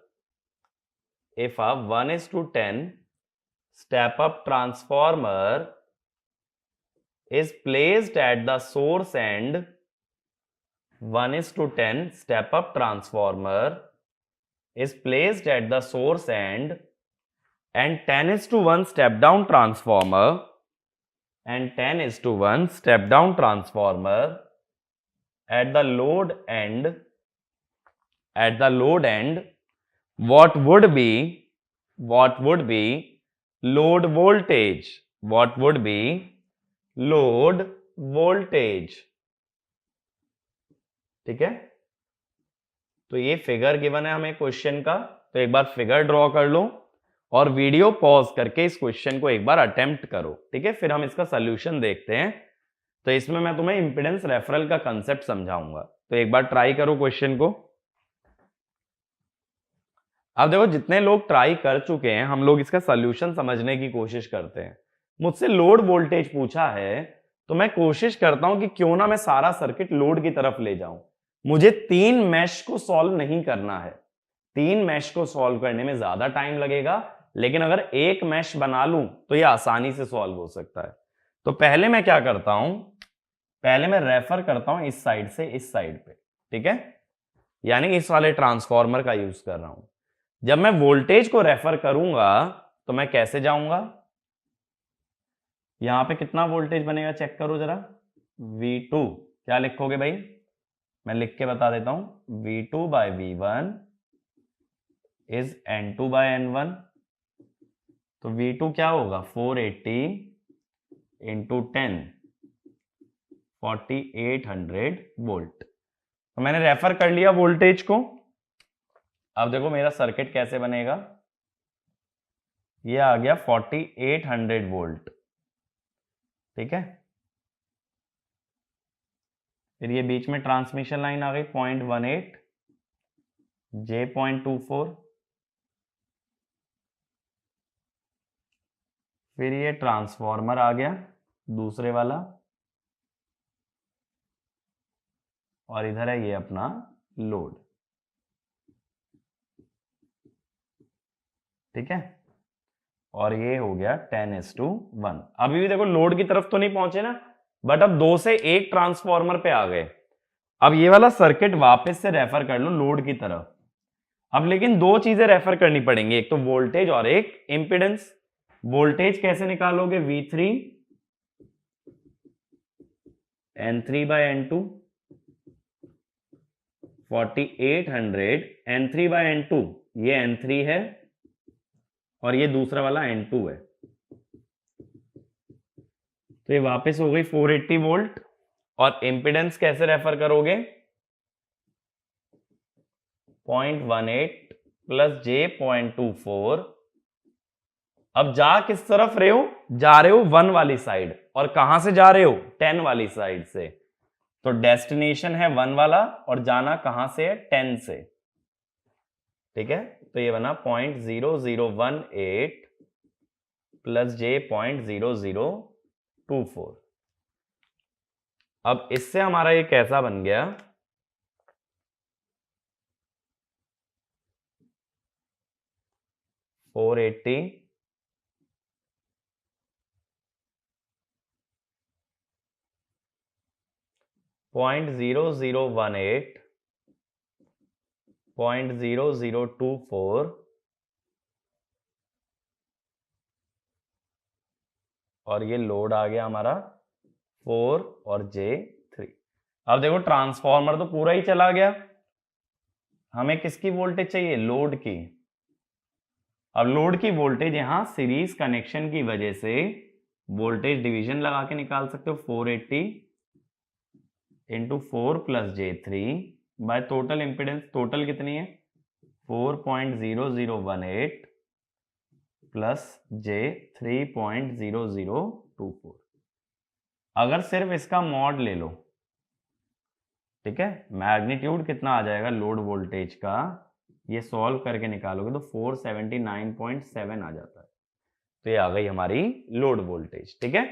is placed at the source end, 1:10 step-up transformer is placed at the source end, and 10:1 step-down transformer, at the load end, what would be load voltage? ठीक है, तो ये figure given है हमें question का, तो एक बार figure draw कर लो और वीडियो पॉज करके इस क्वेश्चन को एक बार अटेम्प्ट करो। ठीक है, फिर हम इसका सॉल्यूशन देखते हैं। तो इसमें मैं तुम्हें इंपीडेंस रेफरल का कंसेप्ट समझाऊंगा, तो एक बार ट्राई करो क्वेश्चन को। अब देखो जितने लोग ट्राई कर चुके हैं, हम लोग इसका सॉल्यूशन समझने की कोशिश करते हैं। मुझसे लोड वोल्टेज पूछा है तो मैं कोशिश करता हूं कि क्यों ना मैं सारा सर्किट लोड की तरफ ले जाऊं। मुझे 3 मैश को सॉल्व नहीं करना है, 3 मैश को सॉल्व करने में ज्यादा टाइम लगेगा, लेकिन अगर एक मैश बना लूं तो यह आसानी से सॉल्व हो सकता है। तो पहले मैं क्या करता हूं, पहले मैं रेफर करता हूं इस साइड से इस साइड पे। ठीक है, यानी इस वाले ट्रांसफॉर्मर का यूज कर रहा हूं। जब मैं वोल्टेज को रेफर करूंगा तो मैं कैसे जाऊंगा, यहां पे कितना वोल्टेज बनेगा चेक करो जरा, V2 क्या लिखोगे भाई, मैं लिख के बता देता हूं, V2/V1 इज N2/N1। तो V2 क्या होगा, 480 इंटू 10, 4800 वोल्ट। तो मैंने रेफर कर लिया वोल्टेज को। अब देखो मेरा सर्किट कैसे बनेगा, ये आ गया 4800 वोल्ट, ठीक है। फिर ये बीच में ट्रांसमिशन लाइन आ गई 0.18, J 0.24, फिर ये ट्रांसफॉर्मर आ गया दूसरे वाला, और इधर है ये अपना लोड, ठीक है। और ये हो गया 10:1। अभी भी देखो लोड की तरफ तो नहीं पहुंचे ना, बट अब 2 से 1 ट्रांसफॉर्मर पे आ गए। अब ये वाला सर्किट वापस से रेफर कर लो लोड की तरफ। अब लेकिन 2 चीजें रेफर करनी पड़ेंगी, एक तो वोल्टेज और एक इंपेडेंस। वोल्टेज कैसे निकालोगे, V3 N3/N2, 4800 N3/N2, ये N3 है और ये दूसरा वाला N2 है। तो ये वापस हो गई 480 वोल्ट। और इंपेडेंस कैसे रेफर करोगे, 0.18 प्लस J 0.24। अब जा किस तरफ रहे हो, जा रहे हो 1 वाली साइड, और कहां से जा रहे हो, 10 वाली साइड से। तो डेस्टिनेशन है 1 वाला और जाना कहां से है, 10 से, ठीक है। तो ये बना 0.0018 प्लस J 0.0024। अब इससे हमारा ये कैसा बन गया, $480 0.0018 0.0024 और ये लोड आ गया हमारा 4 और J3। अब देखो ट्रांसफॉर्मर तो पूरा ही चला गया, हमें किसकी वोल्टेज चाहिए, लोड की। अब लोड की वोल्टेज यहां सीरीज कनेक्शन की वजह से वोल्टेज डिवीजन लगा के निकाल सकते हो, 480 into 4 plus J3 by total impedance. Total कितनी है, 4.0018 प्लस J 3.0024। अगर सिर्फ इसका मॉड ले लो, ठीक है, मैग्नीट्यूड कितना आ जाएगा लोड वोल्टेज का, ये सॉल्व करके निकालोगे तो 479.7 आ जाता है। तो ये आ गई हमारी लोड वोल्टेज, ठीक है।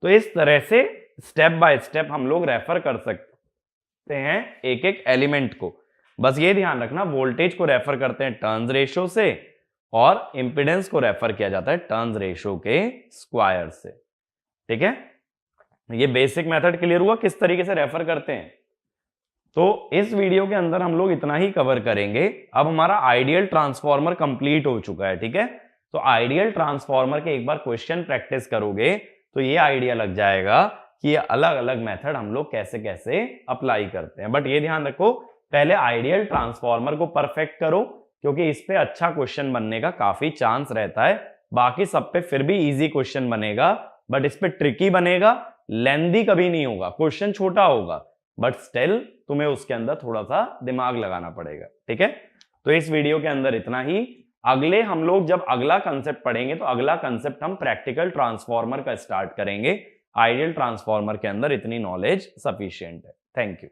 तो इस तरह से स्टेप बाय स्टेप हम लोग रेफर कर सकते हैं एक एक एलिमेंट को। बस ये ध्यान रखना, वोल्टेज को रेफर करते हैं टर्न्स रेशो से और इंपेडेंस को रेफर किया जाता है टर्न्स रेशो के स्क्वायर से, ठीक है। ये बेसिक मेथड क्लियर हुआ किस तरीके से रेफर करते हैं। तो इस वीडियो के अंदर हम लोग इतना ही कवर करेंगे। अब हमारा आइडियल ट्रांसफॉर्मर कंप्लीट हो चुका है, ठीक है। तो आइडियल ट्रांसफॉर्मर के एक बार क्वेश्चन प्रैक्टिस करोगे तो ये आइडिया लग जाएगा कि ये अलग अलग मेथड हम लोग कैसे कैसे अप्लाई करते हैं। बट ये ध्यान रखो, पहले आइडियल ट्रांसफॉर्मर को परफेक्ट करो, क्योंकि इस पे अच्छा क्वेश्चन बनने का काफी चांस रहता है। बाकी सब पे फिर भी इजी क्वेश्चन बनेगा, बट इस पे ट्रिकी बनेगा, लेंदी कभी नहीं होगा, क्वेश्चन छोटा होगा, बट स्टिल तुम्हें उसके अंदर थोड़ा सा दिमाग लगाना पड़ेगा, ठीक है। तो इस वीडियो के अंदर इतना ही। अगले हम लोग जब अगला कंसेप्ट पढ़ेंगे तो अगला कंसेप्ट हम प्रैक्टिकल ट्रांसफॉर्मर का स्टार्ट करेंगे। आइडियल ट्रांसफॉर्मर के अंदर इतनी नॉलेज सफिशिएंट है। Thank you.